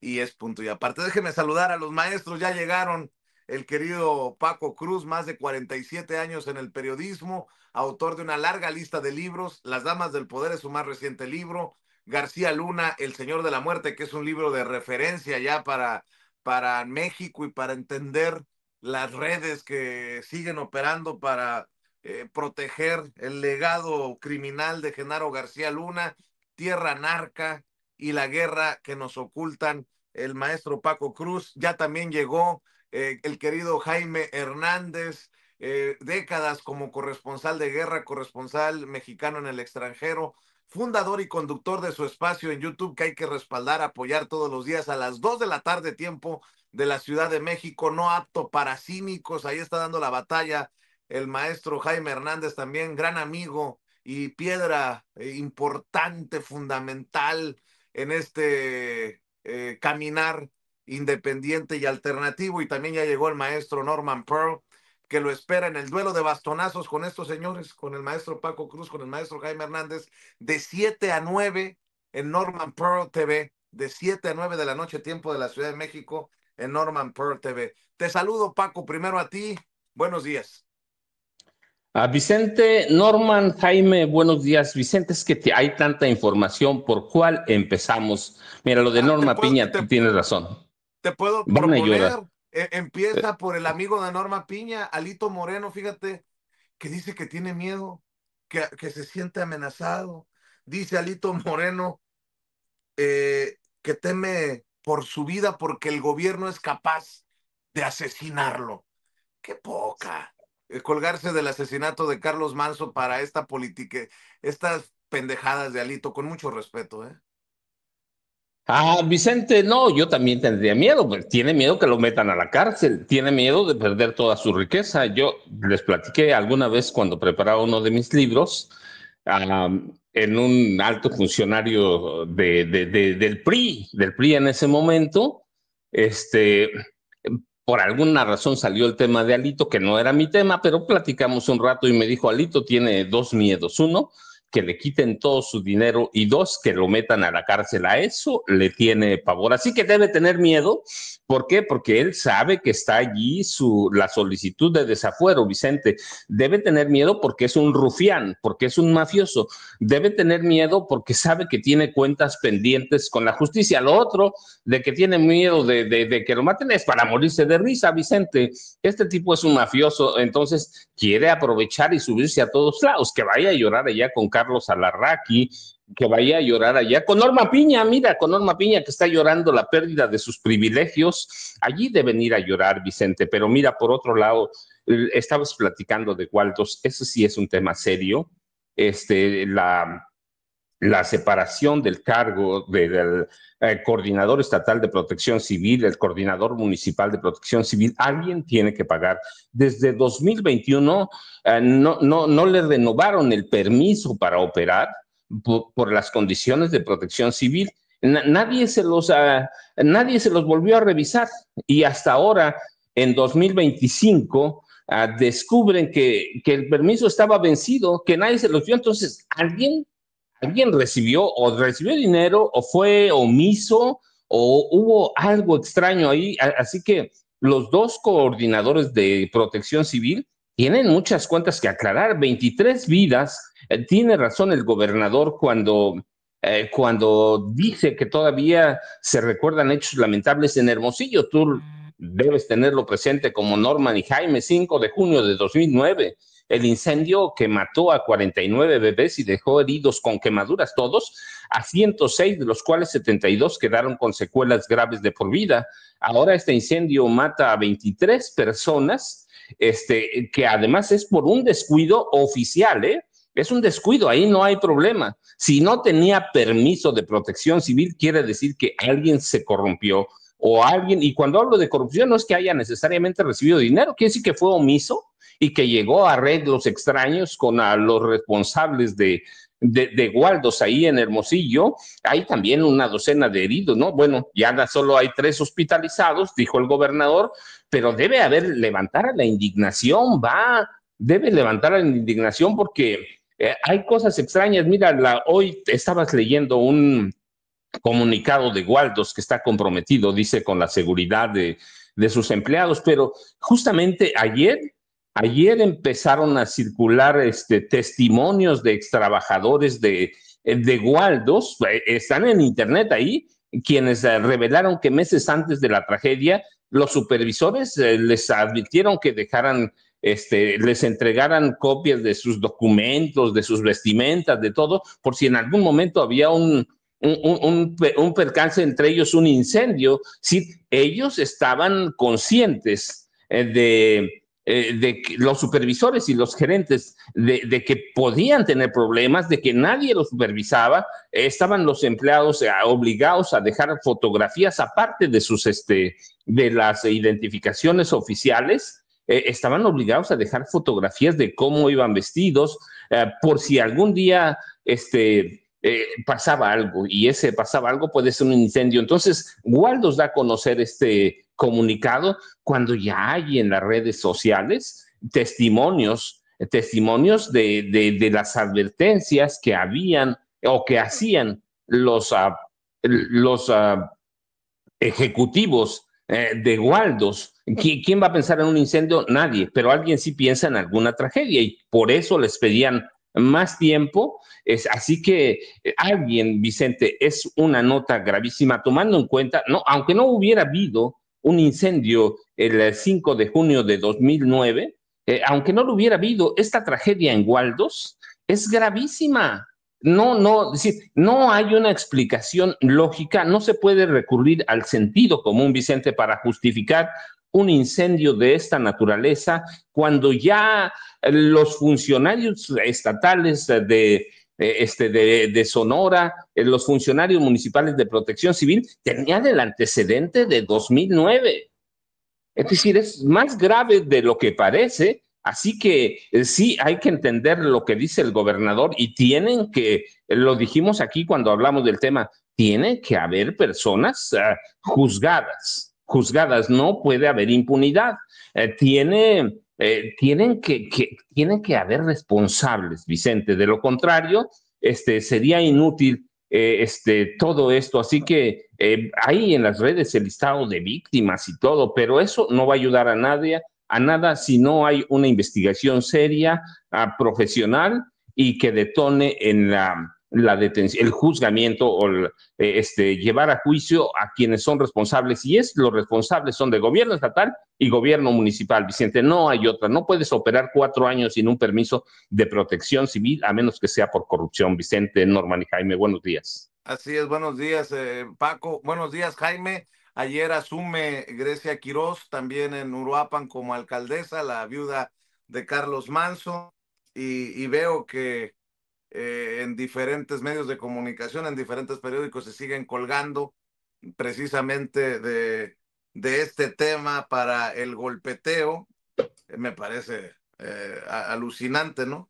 y es punto y aparte. Déjeme saludar a los maestros, ya llegaron. El querido Paco Cruz, más de 47 años en el periodismo, autor de una larga lista de libros. Las Damas del Poder es su más reciente libro. García Luna, El Señor de la Muerte, que es un libro de referencia ya para México y para entender las redes que siguen operando para proteger el legado criminal de Genaro García Luna, Tierra Narca y la guerra que nos ocultan. El maestro Paco Cruz ya también llegó, el querido Jaime Hernández, décadas como corresponsal de guerra, corresponsal mexicano en el extranjero, fundador y conductor de su espacio en YouTube que hay que respaldar, apoyar todos los días a las 2 de la tarde, tiempo de la Ciudad de México, no apto para cínicos. Ahí está dando la batalla el maestro Jaime Hernández, también gran amigo y piedra importante, fundamental en este caminar independiente y alternativo. Y también ya llegó el maestro Norman Pearl, que lo espera en el duelo de bastonazos con estos señores, con el maestro Paco Cruz, con el maestro Jaime Hernández, de 7 a 9 en Norman Pearl TV, de 7 a 9 de la noche, tiempo de la Ciudad de México, en Norman Pearl TV. Te saludo, Paco, primero a ti. Buenos días. A Vicente, Norman, Jaime, buenos días. Vicente, es que hay tanta información, ¿por cuál empezamos? Mira, lo de Ah, Norma Piña, tú tienes razón. te puedo Van a proponer, llorar. empieza por el amigo de Norma Piña, Alito Moreno, fíjate, que dice que tiene miedo, que se siente amenazado. Dice Alito Moreno que teme por su vida porque el gobierno es capaz de asesinarlo. ¡Qué poca! Colgarse del asesinato de Carlos Manso para esta política, estas pendejadas de Alito, con mucho respeto, ¿eh? Ah, Vicente, no, yo también tendría miedo, pues tiene miedo que lo metan a la cárcel, tiene miedo de perder toda su riqueza. Yo les platiqué alguna vez cuando preparaba uno de mis libros, en un alto funcionario del PRI en ese momento, este, por alguna razón salió el tema de Alito, que no era mi tema, pero platicamos un rato y me dijo, Alito tiene dos miedos. Uno, que le quiten todo su dinero y dos, que lo metan a la cárcel. A eso le tiene pavor. Así que debe tener miedo. ¿Por qué? Porque él sabe que está allí la solicitud de desafuero, Vicente. Debe tener miedo porque es un rufián, porque es un mafioso. Debe tener miedo porque sabe que tiene cuentas pendientes con la justicia. Lo otro, de que tiene miedo de que lo maten, es para morirse de risa, Vicente. Este tipo es un mafioso, entonces quiere aprovechar y subirse a todos lados, que vaya a llorar allá con Carlos Alarraqui, que vaya a llorar allá con Norma Piña, mira, con Norma Piña que está llorando la pérdida de sus privilegios, allí deben ir a llorar, Vicente, pero mira, por otro lado, estabas platicando de Waldos, eso sí es un tema serio, la separación del cargo del coordinador estatal de protección civil, el coordinador municipal de protección civil, alguien tiene que pagar. Desde 2021 no le renovaron el permiso para operar por las condiciones de protección civil. Nadie se los volvió a revisar y hasta ahora, en 2025, descubren que el permiso estaba vencido, que nadie se los dio. Entonces, alguien recibió dinero o fue omiso o hubo algo extraño ahí. Así que los dos coordinadores de protección civil tienen muchas cuentas que aclarar. 23 vidas. Tiene razón el gobernador cuando dice que todavía se recuerdan hechos lamentables en Hermosillo. Tú debes tenerlo presente como Norman y Jaime, 5 de junio de 2009, el incendio que mató a 49 bebés y dejó heridos con quemaduras todos, a 106, de los cuales 72 quedaron con secuelas graves de por vida. Ahora este incendio mata a 23 personas, que además es por un descuido oficial, ¿eh? Es un descuido, ahí no hay problema. Si no tenía permiso de protección civil, quiere decir que alguien se corrompió o alguien, y cuando hablo de corrupción no es que haya necesariamente recibido dinero, quiere decir que fue omiso y que llegó a arreglos extraños con los responsables de Waldos ahí en Hermosillo. Hay también una docena de heridos, ¿no? Bueno, ya solo hay 3 hospitalizados, dijo el gobernador, pero debe levantar a la indignación, debe levantar a la indignación porque hay cosas extrañas. Mira, hoy estabas leyendo comunicado de Waldos que está comprometido, dice, con la seguridad de sus empleados, pero justamente ayer empezaron a circular testimonios de extrabajadores de Waldos, están en internet ahí, quienes revelaron que meses antes de la tragedia, los supervisores les advirtieron que dejaran, les entregaran copias de sus documentos, de sus vestimentas, de todo, por si en algún momento había un percance, entre ellos un incendio. Sí, ellos estaban conscientes de que los supervisores y los gerentes de que podían tener problemas, de que nadie los supervisaba. Estaban los empleados obligados a dejar fotografías aparte de de las identificaciones oficiales. Estaban obligados a dejar fotografías de cómo iban vestidos, por si algún día pasaba algo, y ese pasaba algo puede ser un incendio. Entonces, Waldos da a conocer este comunicado cuando ya hay en las redes sociales testimonios de las advertencias que habían o que hacían los ejecutivos de Waldos. ¿Quién va a pensar en un incendio? Nadie, pero alguien sí piensa en alguna tragedia, y por eso les pedían más tiempo. Así que alguien, Vicente, es una nota gravísima, tomando en cuenta, no, aunque no hubiera habido un incendio el 5 de junio de 2009, aunque no lo hubiera habido, esta tragedia en Waldos es gravísima. No, es decir, no hay una explicación lógica, no se puede recurrir al sentido común, Vicente, para justificar un incendio de esta naturaleza, cuando ya los funcionarios estatales de Sonora, los funcionarios municipales de Protección Civil, tenían el antecedente de 2009. Es decir, es más grave de lo que parece. Así que sí, hay que entender lo que dice el gobernador, y tienen que, lo dijimos aquí cuando hablamos del tema, tiene que haber personas juzgadas, no puede haber impunidad. Tienen que haber responsables, Vicente. De lo contrario, sería inútil todo esto. Así que hay en las redes el listado de víctimas y todo, pero eso no va a ayudar a nada si no hay una investigación seria, profesional, y que detone en la detención, el juzgamiento, o llevar a juicio a quienes son responsables. Y los responsables son de gobierno estatal y gobierno municipal, Vicente. No hay otra. No puedes operar 4 años sin un permiso de protección civil, a menos que sea por corrupción. Vicente, Norman y Jaime, buenos días. Así es, buenos días, Paco. Buenos días, Jaime. Ayer asume Grecia Quirós, también en Uruapan, como alcaldesa, la viuda de Carlos Manso, y veo que en diferentes medios de comunicación, en diferentes periódicos, se siguen colgando precisamente de este tema para el golpeteo. Me parece alucinante, ¿no?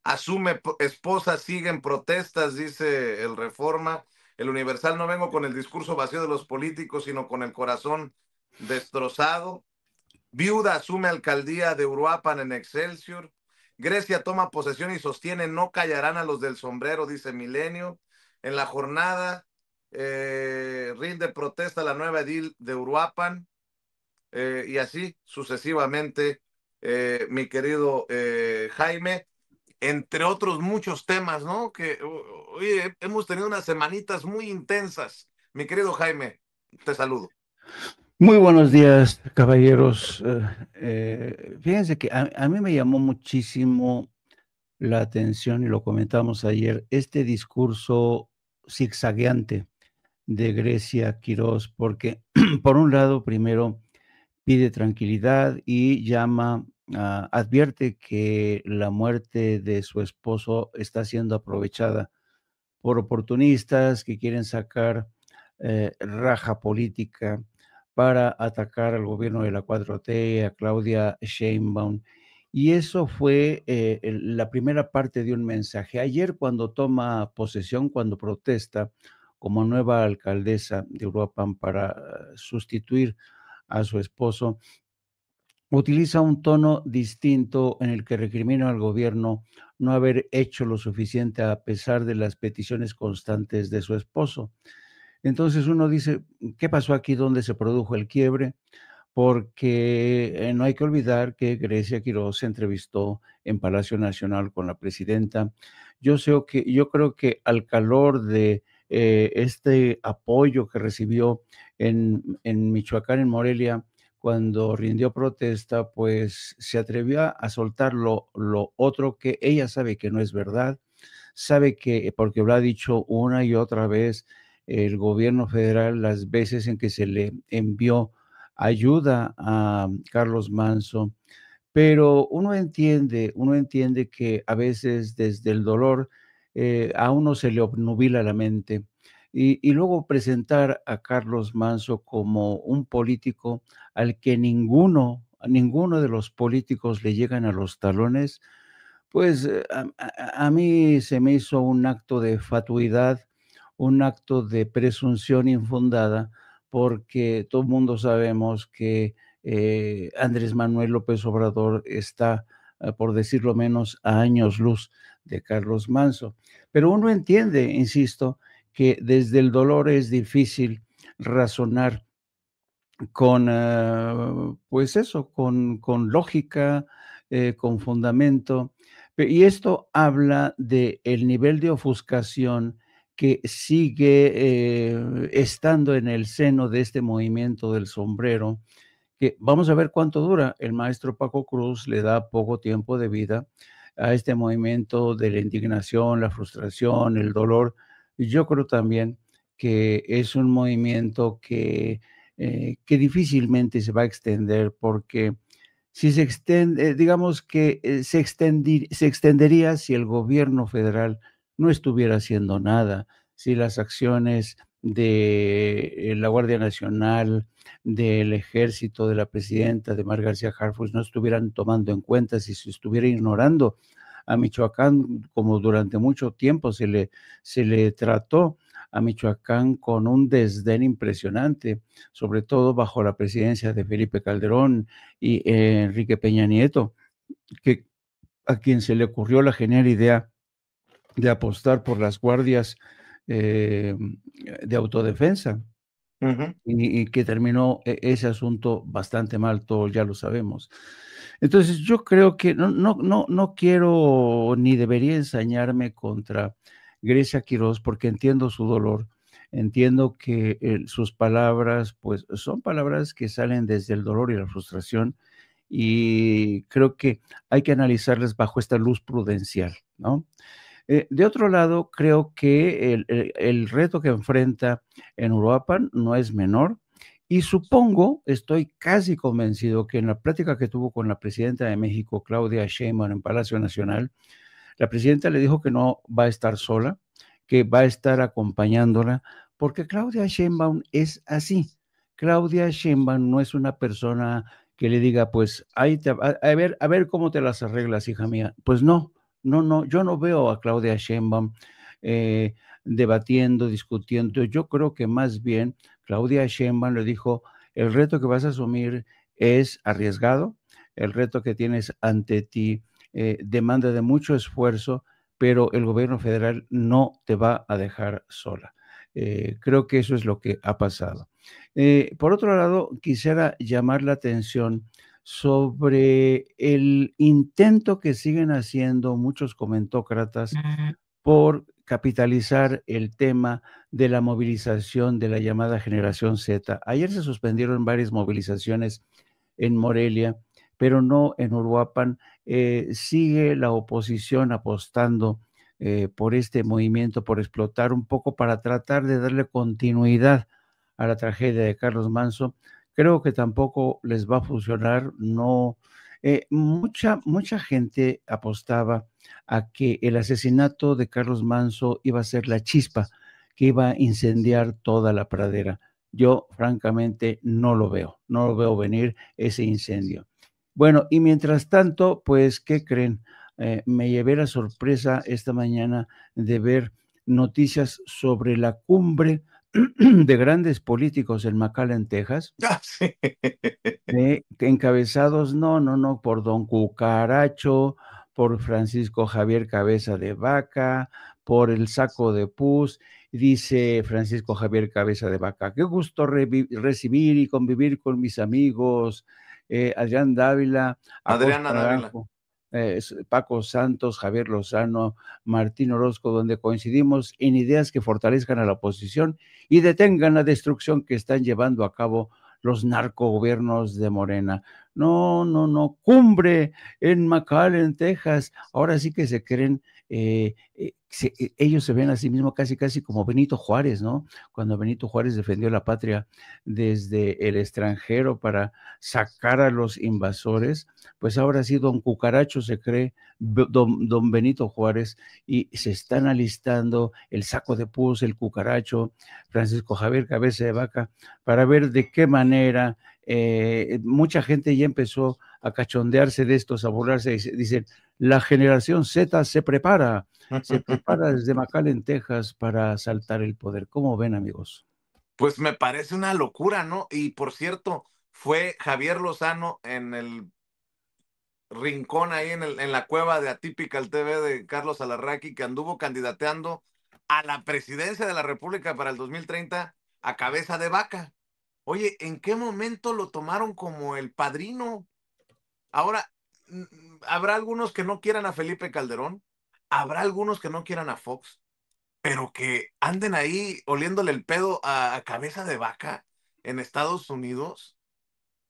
Asume esposa, siguen protestas, dice el Reforma. El Universal: no vengo con el discurso vacío de los políticos, sino con el corazón destrozado. Viuda asume alcaldía de Uruapan en Excelsior. Grecia toma posesión y sostiene: no callarán a los del sombrero, dice Milenio. En la jornada rinde protesta la nueva edil de Uruapan, y así sucesivamente, mi querido Jaime, entre otros muchos temas, ¿no? Que oye, hemos tenido unas semanitas muy intensas. Mi querido Jaime, te saludo. Muy buenos días, caballeros. Fíjense que a mí me llamó muchísimo la atención, y lo comentamos ayer, este discurso zigzagueante de Grecia Quirós, porque por un lado, primero pide tranquilidad y advierte que la muerte de su esposo está siendo aprovechada por oportunistas que quieren sacar raja política para atacar al gobierno de la 4T, a Claudia Sheinbaum. Y eso fue la primera parte de un mensaje. Ayer, cuando toma posesión, cuando protesta como nueva alcaldesa de Uruapan para sustituir a su esposo, utiliza un tono distinto en el que recrimina al gobierno no haber hecho lo suficiente a pesar de las peticiones constantes de su esposo. Entonces uno dice, ¿qué pasó aquí? ¿Dónde se produjo el quiebre? Porque no hay que olvidar que Grecia Quiroz se entrevistó en Palacio Nacional con la presidenta. Yo creo que al calor de este apoyo que recibió en Michoacán, en Morelia, cuando rindió protesta, pues se atrevió a soltar lo otro que ella sabe que no es verdad, sabe que, porque lo ha dicho una y otra vez el gobierno federal, las veces en que se le envió ayuda a Carlos Manso, pero uno entiende que a veces desde el dolor a uno se le obnubila la mente. Y luego presentar a Carlos Manso como un político al que ninguno de los políticos le llegan a los talones, pues a mí se me hizo un acto de fatuidad, un acto de presunción infundada, porque todo el mundo sabemos que Andrés Manuel López Obrador está, por decirlo menos, a años luz de Carlos Manso. Pero uno entiende, insisto, que desde el dolor es difícil razonar con, pues eso, con lógica, con fundamento. Y esto habla de el nivel de ofuscación que sigue estando en el seno de este movimiento del sombrero, que vamos a ver cuánto dura. El maestro Paco Cruz le da poco tiempo de vida a este movimiento de la indignación, la frustración, el dolor. Y yo creo también que es un movimiento que difícilmente se va a extender, porque si se extiende, digamos que se extendería si el gobierno federal no estuviera haciendo nada, si las acciones de la Guardia Nacional, del Ejército, de la presidenta, de Mar García Harfuch, no estuvieran tomando en cuenta, si se estuviera ignorando a Michoacán, como durante mucho tiempo se le trató a Michoacán con un desdén impresionante, sobre todo bajo la presidencia de Felipe Calderón y Enrique Peña Nieto, que a quien se le ocurrió la genial idea de apostar por las guardias eh, de autodefensa. Ujú. Y que terminó ese asunto bastante mal, todos ya lo sabemos. Entonces, yo creo que no quiero ni debería ensañarme contra Grecia Quiroz, porque entiendo su dolor, entiendo que sus palabras, pues, son palabras que salen desde el dolor y la frustración, y creo que hay que analizarlas bajo esta luz prudencial, ¿no? De otro lado, creo que el reto que enfrenta en Uruapan no es menor, y supongo, estoy casi convencido que en la plática que tuvo con la presidenta de México, Claudia Sheinbaum, en Palacio Nacional, la presidenta le dijo que no va a estar sola, que va a estar acompañándola, porque Claudia Sheinbaum es así. Claudia Sheinbaum no es una persona que le diga, pues, ahí a ver cómo te las arreglas, hija mía. Pues no, no, yo no veo a Claudia Sheinbaum eh, debatiendo, discutiendo. Yo creo que más bien Claudia Sheinbaum le dijo, el reto que vas a asumir es arriesgado, el reto que tienes ante ti demanda de mucho esfuerzo, pero el gobierno federal no te va a dejar sola. Creo que eso es lo que ha pasado. Por otro lado, quisiera llamar la atención sobre el intento que siguen haciendo muchos comentócratas por capitalizar el tema de la movilización de la llamada generación Z. Ayer se suspendieron varias movilizaciones en Morelia, pero no en Uruapan. Sigue la oposición apostando por este movimiento, por explotar un poco para tratar de darle continuidad a la tragedia de Carlos Manso. Creo que tampoco les va a funcionar. No, mucha gente apostaba a que el asesinato de Carlos Manso iba a ser la chispa que iba a incendiar toda la pradera. Yo francamente no lo veo venir ese incendio. Bueno, y mientras tanto, pues, ¿qué creen? Me llevé la sorpresa esta mañana de ver noticias sobre la cumbre de grandes políticos en McAllen, Texas, Ah, sí. encabezados, no, por Don Cucaracho, por Francisco Javier Cabeza de Vaca, por el Saco de Pus, Dice Francisco Javier Cabeza de Vaca, qué gusto recibir y convivir con mis amigos, Adrián Dávila, Adriana Acosta Dávila. Naranjo, Paco Santos, Javier Lozano, Martín Orozco, donde coincidimos en ideas que fortalezcan a la oposición y detengan la destrucción que están llevando a cabo los narcogobiernos de Morena. No, cumbre en McAllen, Texas. Ahora sí que se creen, ellos se ven a sí mismos casi como Benito Juárez, ¿no? Cuando Benito Juárez defendió la patria desde el extranjero para sacar a los invasores, pues ahora sí don Cucaracho se cree don Benito Juárez y se están alistando el Saco de Pus, el Cucaracho, Francisco Javier Cabeza de Vaca, para ver de qué manera mucha gente ya empezó a cachondearse de estos, a burlarse, dicen, la generación Z se prepara desde McAllen, Texas, para asaltar el poder. ¿Cómo ven, amigos? Pues me parece una locura, ¿no? Y por cierto, fue Javier Lozano en el rincón ahí en la cueva de Atypical TV de Carlos Alarraqui, que anduvo candidateando a la presidencia de la República para el 2030 a Cabeza de Vaca. Oye, ¿en qué momento lo tomaron como el padrino? Ahora, habrá algunos que no quieran a Felipe Calderón, habrá algunos que no quieran a Fox, pero que anden ahí oliéndole el pedo a Cabeza de Vaca en Estados Unidos.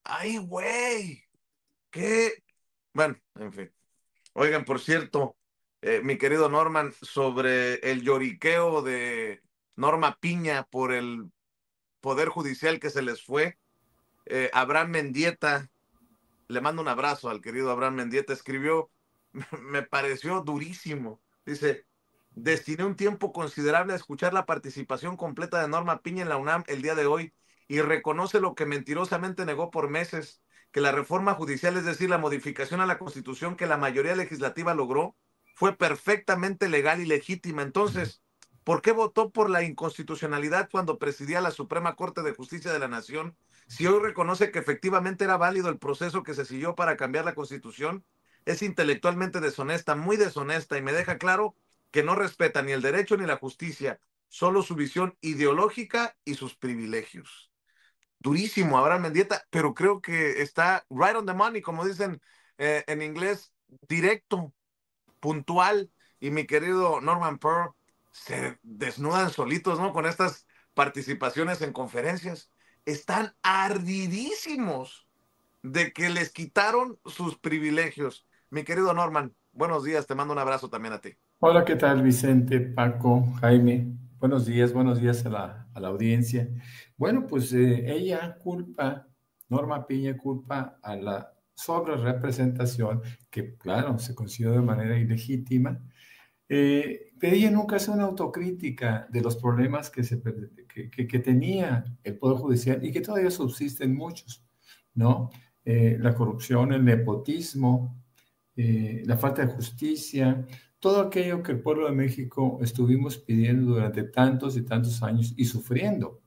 ¡Ay, güey! ¿Qué? Bueno, en fin. Oigan, por cierto, mi querido Norman, sobre el lloriqueo de Norma Piña por el Poder Judicial que se les fue, Abraham Mendieta, le mando un abrazo al querido Abraham Mendieta, escribió, me pareció durísimo. Dice, destiné un tiempo considerable a escuchar la participación completa de Norma Piña en la UNAM el día de hoy y reconoce lo que mentirosamente negó por meses, que la reforma judicial, es decir, la modificación a la Constitución que la mayoría legislativa logró, fue perfectamente legal y legítima. Entonces, ¿por qué votó por la inconstitucionalidad cuando presidía la Suprema Corte de Justicia de la Nación? Si hoy reconoce que efectivamente era válido el proceso que se siguió para cambiar la Constitución, es intelectualmente deshonesta, muy deshonesta, y me deja claro que no respeta ni el derecho ni la justicia, solo su visión ideológica y sus privilegios. Durísimo Abraham Mendieta, pero creo que está right on the money, como dicen en inglés, directo, puntual. Y mi querido Norman Pearl, se desnudan solitos, ¿no? Con estas participaciones en conferencias. Están ardidísimos de que les quitaron sus privilegios. Mi querido Norman, buenos días, te mando un abrazo también a ti. Hola, ¿qué tal, Vicente, Paco, Jaime? Buenos días a la audiencia. Bueno, pues Norma Piña culpa a la sobrerepresentación, que claro, se consiguió de manera ilegítima, pero ella nunca hace una autocrítica de los problemas que tenía el Poder Judicial y que todavía subsisten muchos, ¿no? La corrupción, el nepotismo, la falta de justicia, todo aquello que el pueblo de México estuvimos pidiendo durante tantos y tantos años y sufriendo.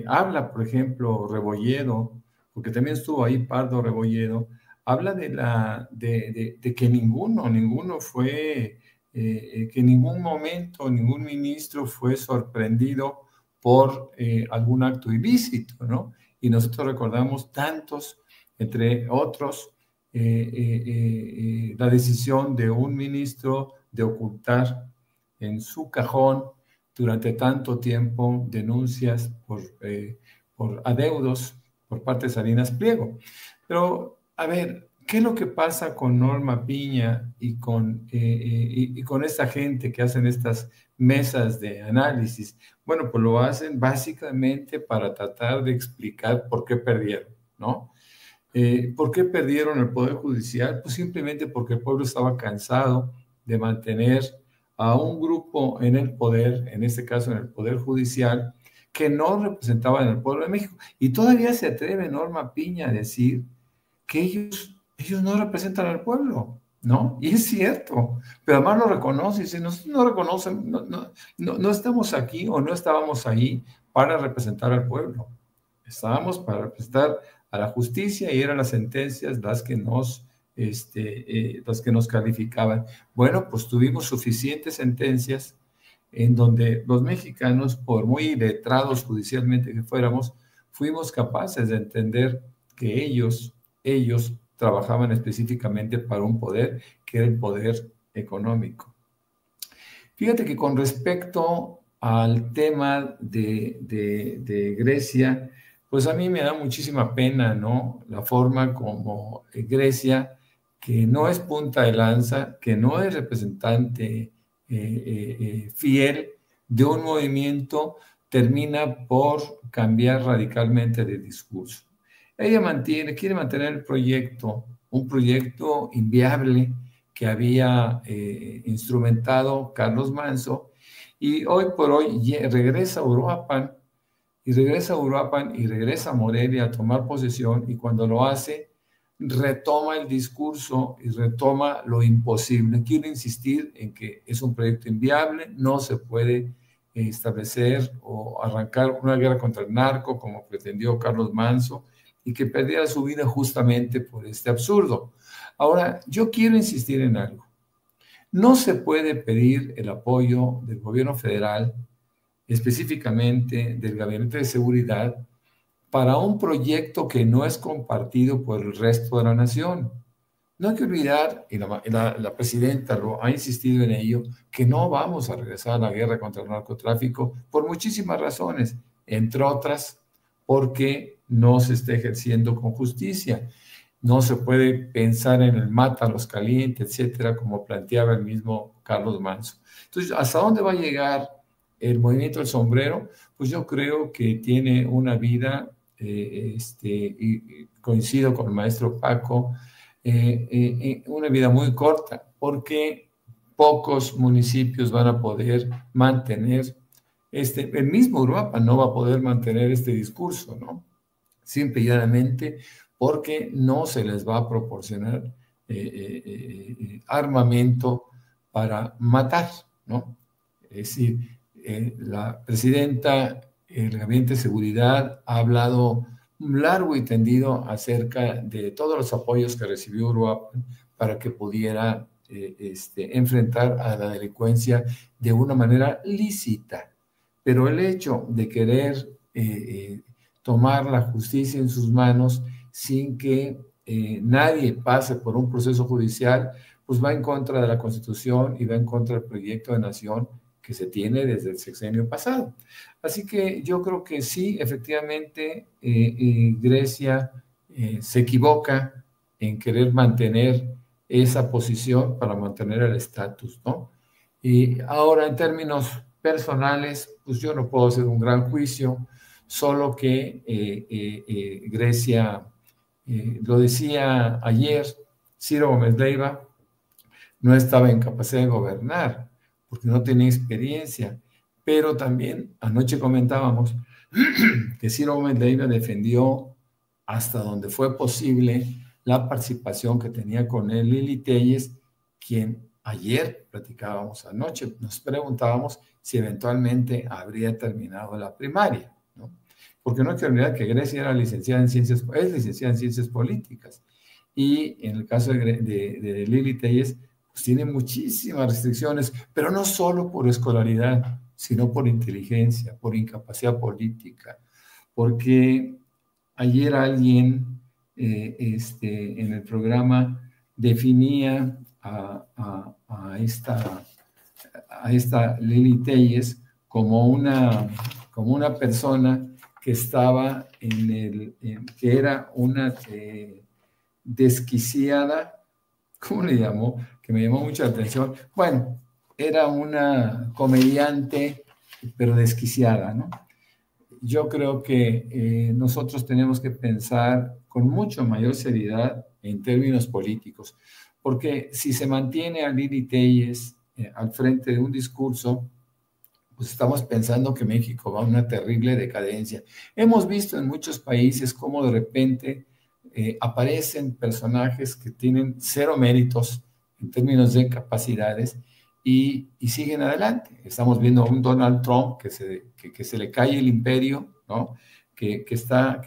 Habla, por ejemplo, Rebolledo, porque también estuvo ahí Pardo Rebolledo, habla de que ninguno fue, que en ningún momento ningún ministro fue sorprendido por algún acto ilícito, ¿no? Y nosotros recordamos tantos, entre otros, la decisión de un ministro de ocultar en su cajón durante tanto tiempo denuncias por adeudos por parte de Salinas Pliego. Pero, a ver, ¿qué es lo que pasa con Norma Piña y con esta gente que hacen estas mesas de análisis? Bueno, pues lo hacen básicamente para tratar de explicar por qué perdieron, ¿no? ¿Por qué perdieron el Poder Judicial? Pues simplemente porque el pueblo estaba cansado de mantener a un grupo en el poder, en este caso en el Poder Judicial, que no representaban el pueblo de México. Y todavía se atreve Norma Piña a decir que ellos no representan al pueblo, ¿no? Y es cierto, pero además lo reconoce, y dice, nosotros no reconocen, no estamos aquí o no estábamos ahí para representar al pueblo. Estábamos para representar a la justicia y eran las sentencias las que nos calificaban. Bueno, pues tuvimos suficientes sentencias en donde los mexicanos, por muy letrados judicialmente que fuéramos, fuimos capaces de entender que ellos trabajaban específicamente para un poder que era el poder económico. Fíjate que con respecto al tema de Grecia, pues a mí me da muchísima pena, ¿no? La forma como Grecia, que no es punta de lanza, que no es representante fiel de un movimiento, termina por cambiar radicalmente de discurso. Ella quiere mantener el proyecto, un proyecto inviable que había instrumentado Carlos Manso, y hoy por hoy regresa a Uruapan, y regresa a Morelia a tomar posesión, y cuando lo hace, retoma el discurso y retoma lo imposible. Quiero insistir en que es un proyecto inviable, no se puede establecer o arrancar una guerra contra el narco como pretendió Carlos Manso, y que perdiera su vida justamente por este absurdo. Ahora, yo quiero insistir en algo. No se puede pedir el apoyo del gobierno federal, específicamente del Gabinete de Seguridad, para un proyecto que no es compartido por el resto de la nación. No hay que olvidar, y la presidenta lo ha insistido en ello, que no vamos a regresar a la guerra contra el narcotráfico por muchísimas razones, entre otras, porque no se está ejerciendo con justicia. No se puede pensar en el mátalos caliente, etcétera, como planteaba el mismo Carlos Manso. Entonces, ¿hasta dónde va a llegar el movimiento del sombrero? Pues yo creo que tiene una vida, y coincido con el maestro Paco, una vida muy corta, porque pocos municipios van a poder mantener el mismo Uruapan no va a poder mantener este discurso, ¿no? Simple y llanamente porque no se les va a proporcionar armamento para matar, ¿no? Es decir, la presidenta, el Gabinete de Seguridad ha hablado largo y tendido acerca de todos los apoyos que recibió Uruapan para que pudiera enfrentar a la delincuencia de una manera lícita. Pero el hecho de querer tomar la justicia en sus manos sin que nadie pase por un proceso judicial, pues va en contra de la Constitución y va en contra del proyecto de nación que se tiene desde el sexenio pasado. Así que yo creo que sí, efectivamente, Grecia se equivoca en querer mantener esa posición para mantener el estatus, ¿no? Y ahora, en términos personales, pues yo no puedo hacer un gran juicio, solo que Grecia, lo decía ayer, Ciro Gómez Leiva no estaba en capacidad de gobernar, porque no tenía experiencia, pero también anoche comentábamos que Ciro Gómez Leiva defendió hasta donde fue posible la participación que tenía con él Lili Téllez, quien ayer platicábamos anoche, nos preguntábamos si eventualmente habría terminado la primaria, ¿no? Porque no hay que olvidar que Grecia era licenciada en ciencias, es licenciada en ciencias políticas, y en el caso de Lili Téllez, pues tiene muchísimas restricciones, pero no solo por escolaridad, sino por inteligencia, por incapacidad política, porque ayer alguien en el programa definía a esta Lili Téllez como una persona que estaba que era una desquiciada, ¿cómo le llamó? Que me llamó mucho la atención. Bueno, era una comediante, pero desquiciada, ¿no? Yo creo que nosotros tenemos que pensar con mucho mayor seriedad en términos políticos, porque si se mantiene a Lili Téllez al frente de un discurso, pues estamos pensando que México va a una terrible decadencia. Hemos visto en muchos países cómo de repente aparecen personajes que tienen cero méritos en términos de capacidades y siguen adelante. Estamos viendo a un Donald Trump que se le cae el imperio, ¿no? que está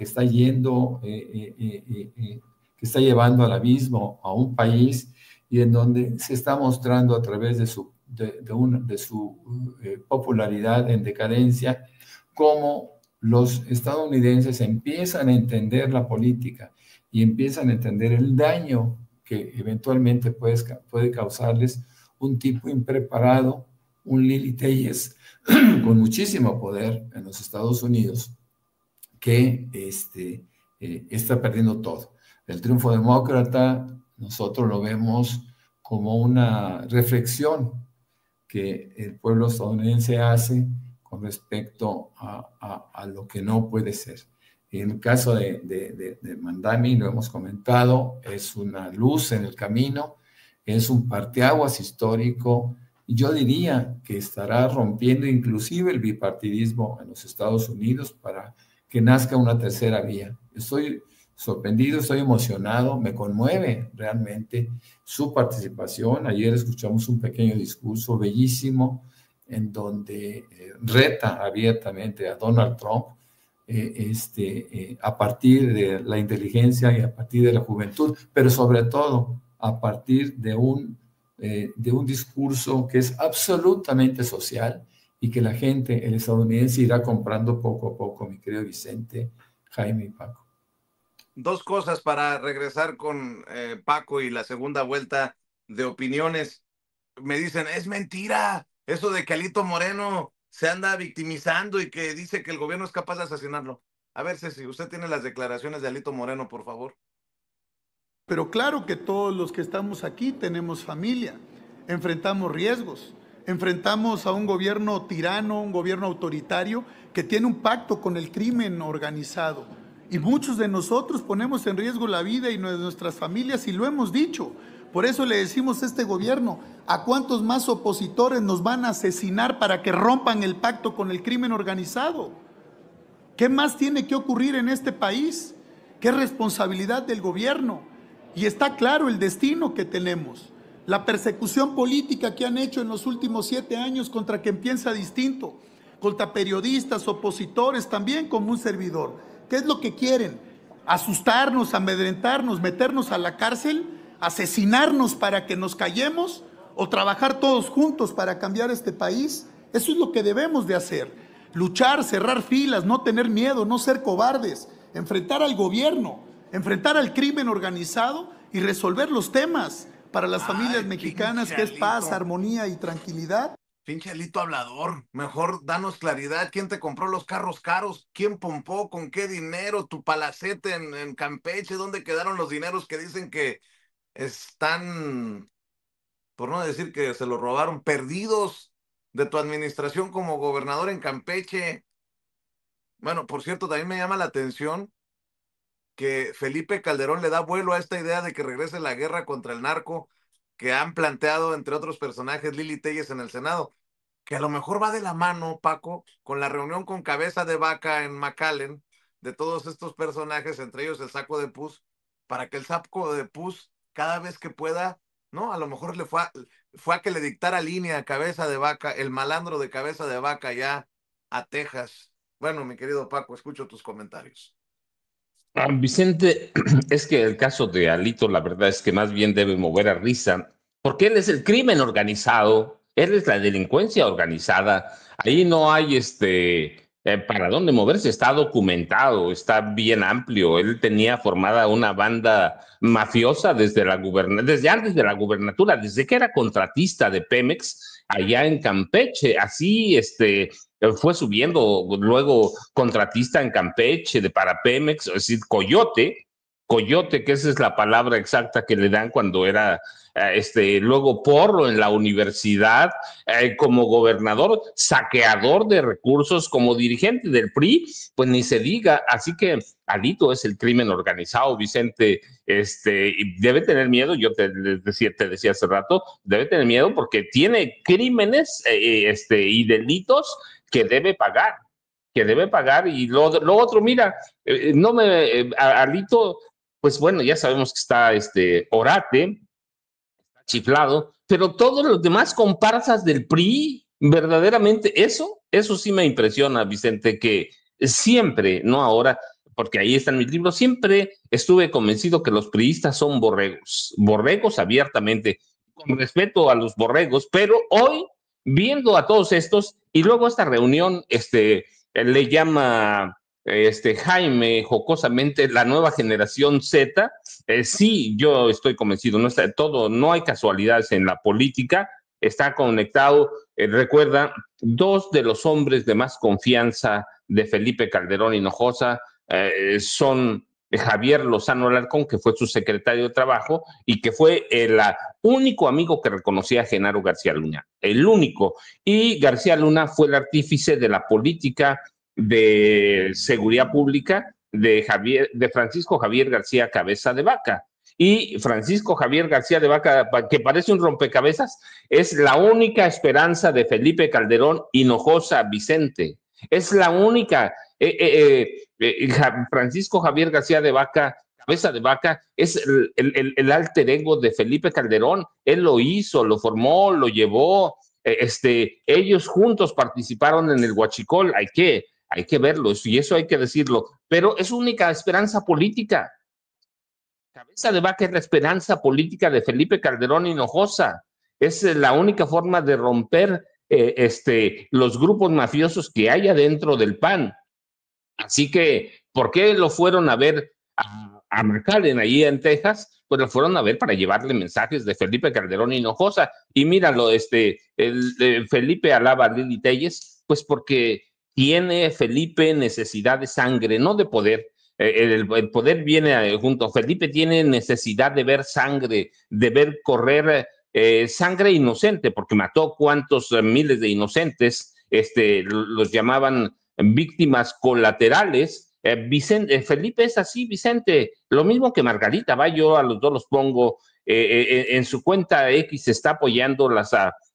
llevando al abismo a un país y en donde se está mostrando a través de de su popularidad en decadencia, cómo los estadounidenses empiezan a entender la política y empiezan a entender el daño que eventualmente puede causarles un tipo impreparado, un Lili Telles con muchísimo poder en los Estados Unidos, que está perdiendo todo. El triunfo demócrata nosotros lo vemos como una reflexión que el pueblo estadounidense hace con respecto a lo que no puede ser. En el caso de Mamdani, lo hemos comentado, es una luz en el camino, es un parteaguas histórico, y yo diría que estará rompiendo inclusive el bipartidismo en los Estados Unidos para que nazca una tercera vía. Estoy sorprendido, estoy emocionado, me conmueve realmente su participación. Ayer escuchamos un pequeño discurso bellísimo en donde reta abiertamente a Donald Trump a partir de la inteligencia y a partir de la juventud, pero sobre todo a partir de un discurso que es absolutamente social y que la gente, el estadounidense, irá comprando poco a poco, mi querido Vicente, Jaime y Paco. Dos cosas para regresar con Paco y la segunda vuelta de opiniones. Me dicen, es mentira eso de que Alito Moreno se anda victimizando y que dice que el gobierno es capaz de asesinarlo. A ver, Ceci, usted tiene las declaraciones de Alito Moreno, por favor. Pero claro que todos los que estamos aquí tenemos familia, enfrentamos riesgos, enfrentamos a un gobierno tirano, un gobierno autoritario que tiene un pacto con el crimen organizado. Y muchos de nosotros ponemos en riesgo la vida y nuestras familias, y lo hemos dicho. Por eso le decimos a este gobierno, ¿a cuántos más opositores nos van a asesinar para que rompan el pacto con el crimen organizado? ¿Qué más tiene que ocurrir en este país? ¿Qué responsabilidad del gobierno? Y está claro el destino que tenemos. La persecución política que han hecho en los últimos 7 años contra quien piensa distinto, contra periodistas, opositores, también como un servidor. ¿Qué es lo que quieren? ¿Asustarnos, amedrentarnos, meternos a la cárcel, asesinarnos para que nos callemos o trabajar todos juntos para cambiar este país? Eso es lo que debemos de hacer. Luchar, cerrar filas, no tener miedo, no ser cobardes, enfrentar al gobierno, enfrentar al crimen organizado y resolver los temas para las familias mexicanas, que es paz, armonía y tranquilidad. Pinche Alito hablador, mejor danos claridad. ¿Quién te compró los carros caros? ¿Quién pompó? ¿Con qué dinero? ¿Tu palacete en Campeche? ¿Dónde quedaron los dineros que dicen que están, por no decir que se los robaron, perdidos de tu administración como gobernador en Campeche? Bueno, por cierto, también me llama la atención que Felipe Calderón le da vuelo a esta idea de que regrese la guerra contra el narco que han planteado, entre otros personajes, Lili Telles en el Senado, que a lo mejor va de la mano, Paco, con la reunión con Cabeza de Vaca en McAllen, de todos estos personajes, entre ellos el Saco de Pus, para que el Saco de Pus, cada vez que pueda, ¿no? A lo mejor fue a que le dictara línea a Cabeza de Vaca, el malandro de Cabeza de Vaca ya a Texas. Bueno, mi querido Paco, escucho tus comentarios. Vicente, es que el caso de Alito, la verdad es que más bien debe mover a risa, porque él es el crimen organizado, él es la delincuencia organizada. Ahí no hay para dónde moverse, está documentado, está bien amplio. Él tenía formada una banda mafiosa desde antes de la gubernatura, desde que era contratista de Pemex allá en Campeche. Así fue subiendo, luego contratista en Campeche para Pemex, es decir, coyote, que esa es la palabra exacta que le dan cuando era luego porro en la universidad, como gobernador, saqueador de recursos, como dirigente del PRI, pues ni se diga. Así que Alito es el crimen organizado, Vicente, y debe tener miedo. Yo te decía hace rato, debe tener miedo porque tiene crímenes y delitos que debe pagar, y lo otro, mira, Alito, pues bueno, ya sabemos que está orate, chiflado, pero todos los demás comparsas del PRI, verdaderamente, eso sí me impresiona, Vicente, que siempre, no ahora, porque ahí están mis libros, siempre estuve convencido que los priistas son borregos abiertamente. con respeto a los borregos, pero hoy, viendo a todos estos, y luego esta reunión, le llama Jaime jocosamente la nueva generación Z. Sí, yo estoy convencido, no está todo, no hay casualidades en la política, está conectado. Recuerda, dos de los hombres de más confianza de Felipe Calderón Hinojosa son Javier Lozano Alarcón, que fue su secretario de Trabajo y que fue el único amigo que reconocía a Genaro García Luna, el único. Y García Luna fue el artífice de la política de seguridad pública de Francisco Javier García Cabeza de Vaca. Y Francisco Javier García de Vaca, que parece un rompecabezas, es la única esperanza de Felipe Calderón Hinojosa Vicente. Es la única. Francisco Javier García de Vaca, Cabeza de Vaca, es el alter ego de Felipe Calderón. Él lo hizo, lo formó, lo llevó. Ellos juntos participaron en el Huachicol. Hay que verlo, y eso hay que decirlo. Pero es única esperanza política. Cabeza de Vaca es la esperanza política de Felipe Calderón Hinojosa. Es la única forma de romper los grupos mafiosos que hay adentro del PAN. Así que, ¿por qué lo fueron a ver a McAllen ahí en Texas? Pues lo fueron a ver para llevarle mensajes de Felipe Calderón Hinojosa. Y míralo, Felipe alaba a Lili Telles, pues porque tiene Felipe necesidad de sangre, no de poder. El poder viene junto. Felipe tiene necesidad de ver sangre, de ver correr sangre inocente, porque mató cuantos miles de inocentes, los llamaban víctimas colaterales. Felipe es así, Vicente, lo mismo que Margarita, yo a los dos los pongo en su cuenta X, está apoyando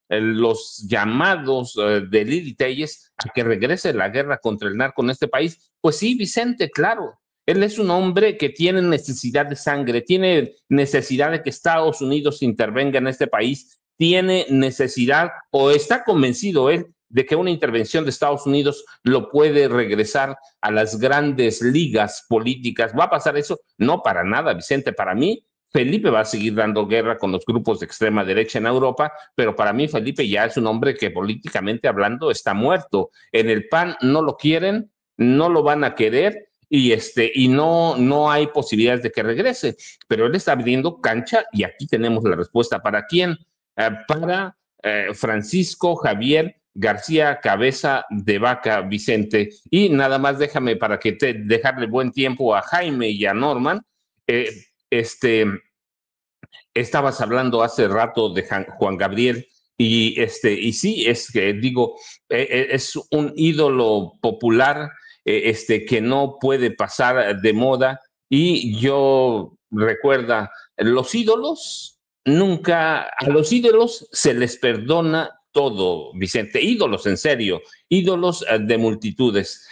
los llamados de Lili Telles a que regrese la guerra contra el narco en este país. Pues sí, Vicente, claro. Él es un hombre que tiene necesidad de sangre, tiene necesidad de que Estados Unidos intervenga en este país, tiene necesidad, o está convencido él, de que una intervención de Estados Unidos lo puede regresar a las grandes ligas políticas. ¿Va a pasar eso? No, para nada, Vicente. Para mí, Felipe va a seguir dando guerra con los grupos de extrema derecha en Europa, pero para mí Felipe ya es un hombre que políticamente hablando está muerto. En el PAN no lo quieren, no lo van a querer, y no hay posibilidades de que regrese, pero él está abriendo cancha y aquí tenemos la respuesta. ¿Para quién? Para Francisco Javier García Cabeza de Vaca, Vicente. Y nada más déjame para que dejarle buen tiempo a Jaime y a Norman. Estabas hablando hace rato de Juan Gabriel y sí, es que digo, es un ídolo popular que no puede pasar de moda. Y yo recuerda, a los ídolos se les perdona todo, Vicente. Ídolos, en serio, ídolos de multitudes.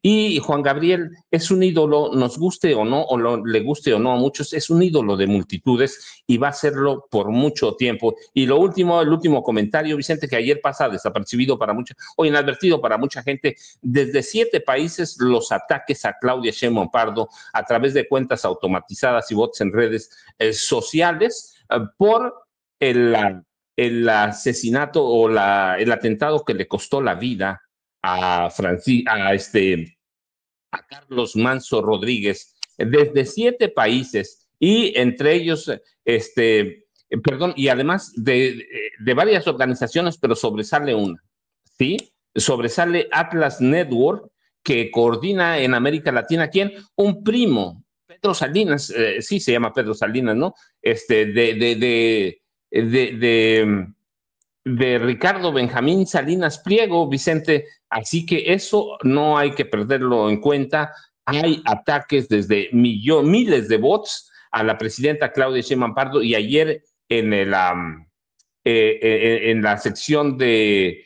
Y Juan Gabriel es un ídolo, nos guste o no, le guste o no a muchos, es un ídolo de multitudes y va a serlo por mucho tiempo. Y el último comentario, Vicente, que ayer pasa desapercibido para mucha, o inadvertido para mucha gente, desde 7 países los ataques a Claudia Sheinbaum Pardo a través de cuentas automatizadas y bots en redes sociales por el asesinato o el atentado que le costó la vida a Carlos Manso Rodríguez, desde 7 países, y entre ellos, y además de varias organizaciones, pero sobresale una, ¿sí? Sobresale Atlas Network, que coordina en América Latina, ¿quién? Un primo, Pedro Salinas, sí se llama Pedro Salinas, ¿no? De Ricardo Benjamín Salinas Pliego, Vicente. Así que eso no hay que perderlo en cuenta. Hay ataques desde miles de bots a la presidenta Claudia Sheinbaum Pardo, y ayer en la sección de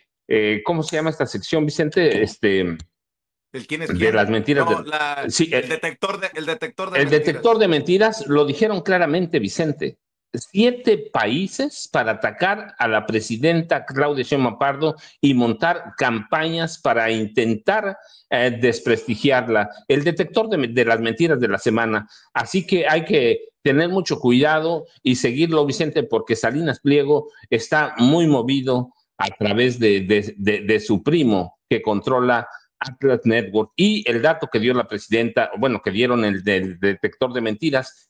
¿cómo se llama esta sección, Vicente? ¿El quién es quién? De las mentiras. No, sí, el detector de el mentiras. Detector de mentiras lo dijeron claramente, Vicente. 7 países para atacar a la presidenta Claudia Sheinbaum Pardo y montar campañas para intentar desprestigiarla. El detector de las mentiras de la semana. Así que hay que tener mucho cuidado y seguirlo, Vicente, porque Salinas Pliego está muy movido a través de su primo que controla Atlas Network. Y el dato que dio la presidenta, bueno, que dieron el del detector de mentiras,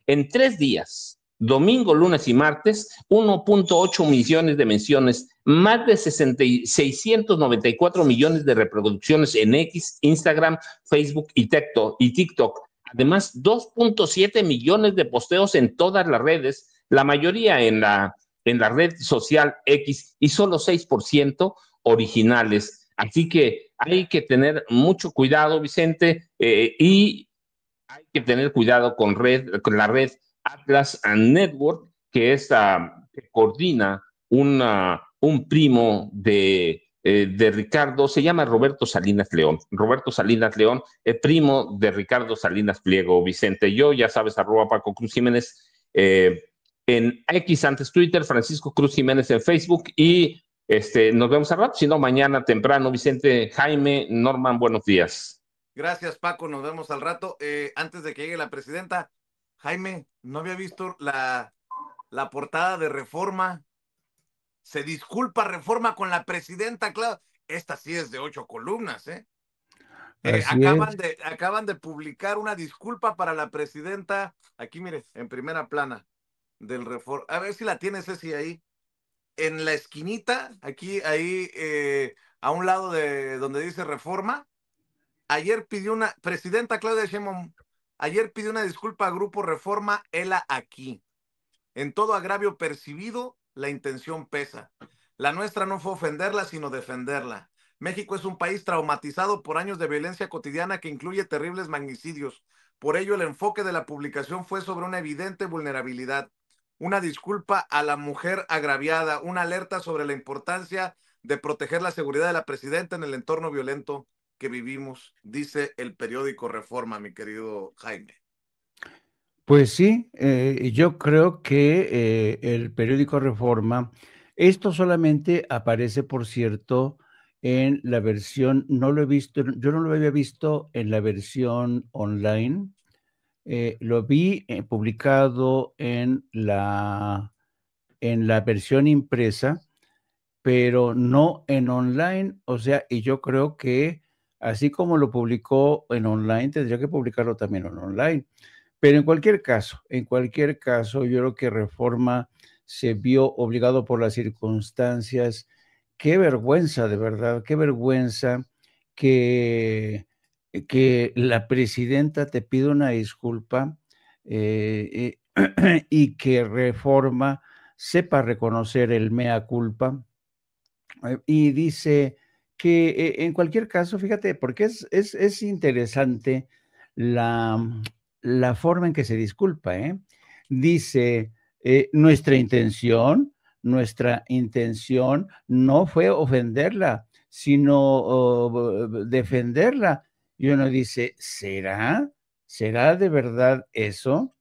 en 3 días, domingo, lunes y martes, 1.8 millones de menciones, más de 694 millones de reproducciones en X, Instagram, Facebook y TikTok. Además, 2.7 millones de posteos en todas las redes, la mayoría en la red social X y solo 6% originales. Así que hay que tener mucho cuidado, Vicente, y hay que tener cuidado con la red Atlas Network, que que coordina un primo de Ricardo, se llama Roberto Salinas León. Roberto Salinas León, primo de Ricardo Salinas Pliego. Vicente, yo, ya sabes, @Paco Cruz Jiménez en X, antes Twitter, Francisco Cruz Jiménez en Facebook, y nos vemos al rato, si no, mañana temprano. Vicente, Jaime, Norman, buenos días. Gracias, Paco, nos vemos al rato. Antes de que llegue la presidenta, Jaime, no había visto la portada de Reforma. Se disculpa Reforma con la presidenta, claro. Esta sí es de 8 columnas, ¿eh? Acaban de publicar una disculpa para la presidenta. Aquí, mire, en primera plana del Reforma. A ver si la tienes, Ceci, ahí. En la esquinita, aquí, ahí, a un lado de donde dice Reforma. Ayer pidió presidenta Claudia Sheinbaum, ayer pidió una disculpa a Grupo Reforma, hela aquí. En todo agravio percibido, la intención pesa. La nuestra no fue ofenderla, sino defenderla. México es un país traumatizado por años de violencia cotidiana que incluye terribles magnicidios. Por ello, el enfoque de la publicación fue sobre una evidente vulnerabilidad, una disculpa a la mujer agraviada, una alerta sobre la importancia de proteger la seguridad de la presidenta en el entorno violento que vivimos, dice el periódico Reforma, mi querido Jaime. Pues sí, yo creo que el periódico Reforma, esto solamente aparece, por cierto, en la versión, no lo he visto, yo no lo había visto en la versión online, lo vi publicado en la versión impresa, pero no en online, o sea, y yo creo que así como lo publicó en online, tendría que publicarlo también en online. Pero en cualquier caso, yo creo que Reforma se vio obligado por las circunstancias. Qué vergüenza, de verdad, qué vergüenza que la presidenta te pida una disculpa y que Reforma sepa reconocer el mea culpa. Y dice que en cualquier caso, fíjate, porque es interesante la forma en que se disculpa, ¿eh? Dice, nuestra intención no fue ofenderla, sino defenderla. Y uno dice, ¿será? ¿Será de verdad eso?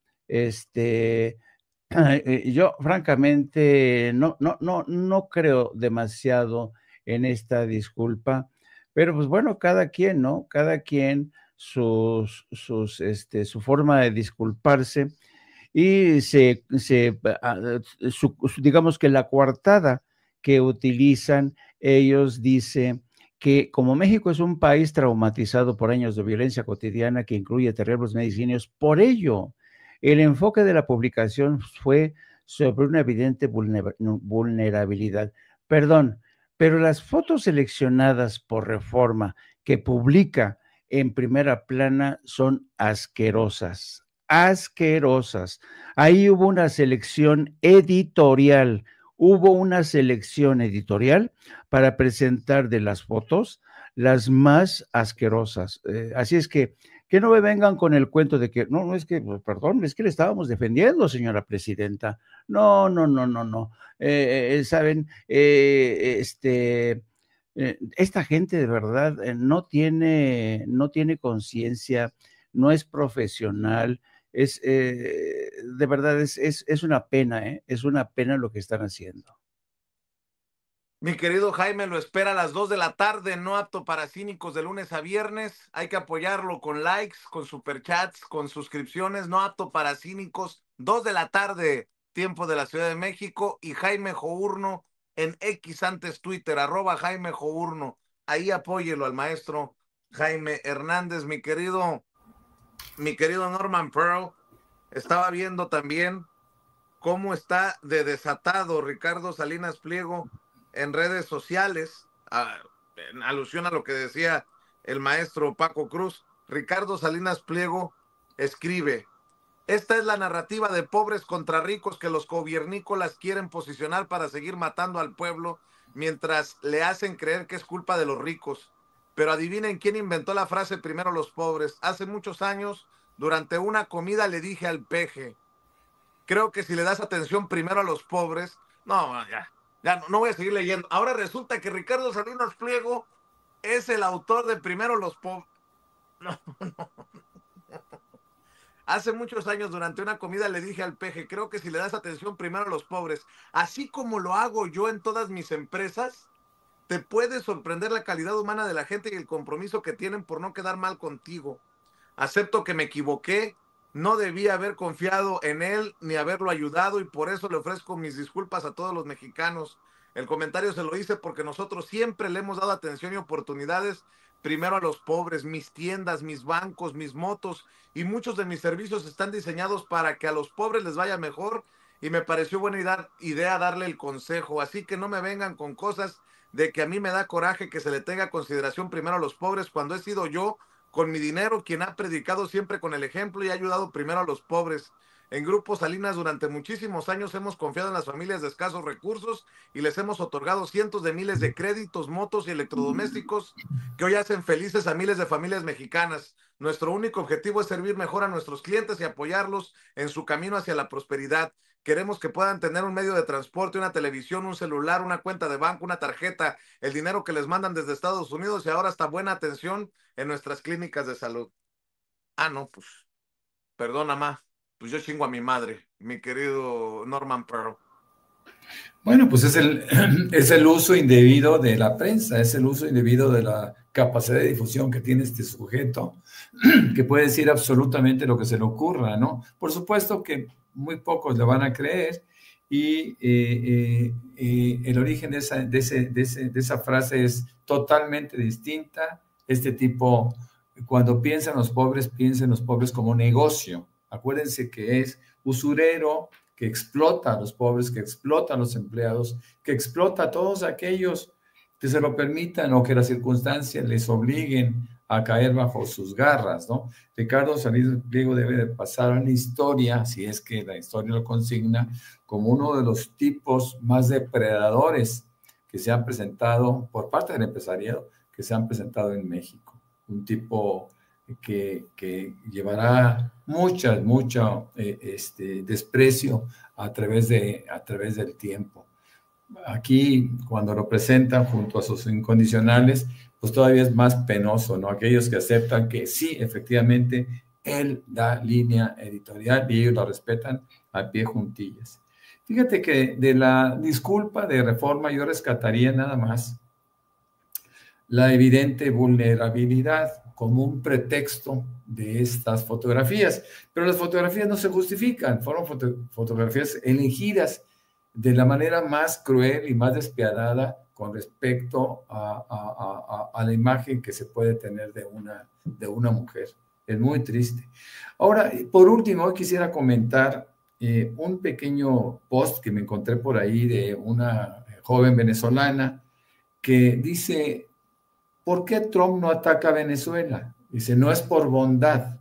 Yo francamente no creo demasiado en esta disculpa, pero pues bueno, cada quien, ¿no? Cada quien su forma de disculparse y digamos que la coartada que utilizan ellos dice que como México es un país traumatizado por años de violencia cotidiana que incluye terribles medicinos, por ello el enfoque de la publicación fue sobre una evidente vulnerabilidad. Perdón, pero las fotos seleccionadas por Reforma que publica en primera plana son asquerosas, asquerosas. Ahí hubo una selección editorial, para presentar de las fotos las más asquerosas. Así es que no me vengan con el cuento de que, no es que, perdón, es que le estábamos defendiendo, señora presidenta. No. Saben, esta gente de verdad no tiene conciencia, no es profesional, De verdad, es una pena, ¿eh? Es una pena lo que están haciendo. Mi querido Jaime, lo espera a las 2 de la tarde, no apto para cínicos, de lunes a viernes. Hay que apoyarlo con likes, con superchats, con suscripciones. No apto para cínicos, 2 de la tarde, tiempo de la Ciudad de México. Y Jaime Journo en X, antes Twitter, @Jaime Journo. Ahí apóyelo al maestro Jaime Hernández. Mi querido Norman Pearl. Estaba viendo también cómo está de desatado Ricardo Salinas Pliego en redes sociales, en alusión a lo que decía el maestro Paco Cruz. Ricardo Salinas Pliego escribe: esta es la narrativa de pobres contra ricos que los gobiernícolas quieren posicionar para seguir matando al pueblo mientras le hacen creer que es culpa de los ricos. Pero adivinen quién inventó la frase primero los pobres. Hace muchos años, durante una comida, le dije al peje: creo que si le das atención primero a los pobres, no, ya no voy a seguir leyendo. Ahora resulta que Ricardo Salinas Pliego es el autor de Primero los pobres. No. Hace muchos años, durante una comida, le dije al peje: creo que si le das atención primero a los pobres, así como lo hago yo en todas mis empresas, te puede sorprender la calidad humana de la gente y el compromiso que tienen por no quedar mal contigo. Acepto que me equivoqué, no debía haber confiado en él ni haberlo ayudado, y por eso le ofrezco mis disculpas a todos los mexicanos. El comentario se lo hice porque nosotros siempre le hemos dado atención y oportunidades primero a los pobres. Mis tiendas, mis bancos, mis motos y muchos de mis servicios están diseñados para que a los pobres les vaya mejor, y me pareció buena idea darle el consejo. Así que no me vengan con cosas de que a mí me da coraje que se le tenga consideración primero a los pobres, cuando he sido yo, con mi dinero, quien ha predicado siempre con el ejemplo y ha ayudado primero a los pobres. En Grupo Salinas durante muchísimos años hemos confiado en las familias de escasos recursos y les hemos otorgado cientos de miles de créditos, motos y electrodomésticos que hoy hacen felices a miles de familias mexicanas. Nuestro único objetivo es servir mejor a nuestros clientes y apoyarlos en su camino hacia la prosperidad. Queremos que puedan tener un medio de transporte, una televisión, un celular, una cuenta de banco, una tarjeta, el dinero que les mandan desde Estados Unidos y ahora hasta buena atención en nuestras clínicas de salud. No, pues, perdona, ma. Pues yo chingo a mi madre, mi querido Norman Pearl. Bueno, pues es el uso indebido de la prensa, es el uso indebido de la capacidad de difusión que tiene este sujeto, que puede decir absolutamente lo que se le ocurra, ¿no? Por supuesto que muy pocos le van a creer, y el origen de esa frase es totalmente distinta. Este tipo, cuando piensa en los pobres como negocio. Acuérdense que es usurero, que explota a los pobres, que explota a los empleados, que explota a todos aquellos que se lo permitan o que las circunstancias les obliguen a caer bajo sus garras, ¿no? Ricardo Salinas Pliego debe de pasar a la historia, si es que la historia lo consigna, como uno de los tipos más depredadores que se han presentado por parte del empresariado, que se han presentado en México. Un tipo que llevará mucho desprecio a través del tiempo. Aquí, cuando lo presentan junto a sus incondicionales, pues todavía es más penoso, ¿no? Aquellos que aceptan que sí, efectivamente, él da línea editorial y ellos lo respetan a pie juntillas. Fíjate que de la disculpa de Reforma yo rescataría nada más la evidente vulnerabilidad como un pretexto de estas fotografías. Pero las fotografías no se justifican, fueron fotografías elegidas de la manera más cruel y más despiadada con respecto a la imagen que se puede tener de una mujer. Es muy triste. Ahora, por último, quisiera comentar un pequeño post que me encontré por ahí de una joven venezolana que dice: ¿por qué Trump no ataca a Venezuela? Dice: no es por bondad.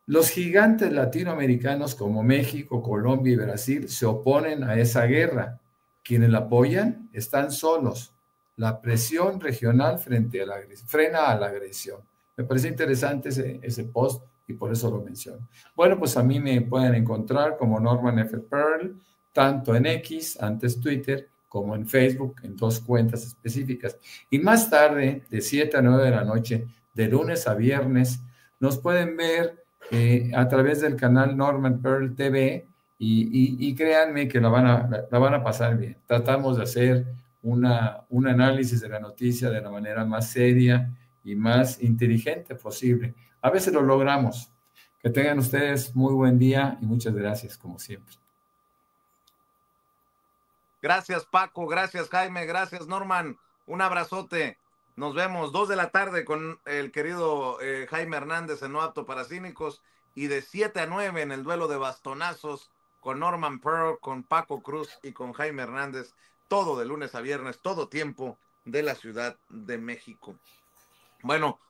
Los gigantes latinoamericanos como México, Colombia y Brasil se oponen a esa guerra. Quienes la apoyan están solos. La presión regional frena a la agresión. Me parece interesante ese post y por eso lo menciono. Bueno, pues a mí me pueden encontrar como Norman F. Pearl, tanto en X, antes Twitter, como en Facebook, en 2 cuentas específicas. Y más tarde, de 7 a 9 de la noche, de lunes a viernes, nos pueden ver a través del canal Norman Pearl TV y créanme que la van a pasar bien. Tratamos de hacer un análisis de la noticia de la manera más seria y más inteligente posible. A veces lo logramos. Que tengan ustedes muy buen día y muchas gracias, como siempre. Gracias, Paco. Gracias, Jaime. Gracias, Norman. Un abrazote. Nos vemos 2 de la tarde con el querido Jaime Hernández en No Apto para Cínicos y de 7 a 9 en el duelo de bastonazos con Norman Pearl, con Paco Cruz y con Jaime Hernández. Todo de lunes a viernes, todo tiempo de la Ciudad de México. Bueno,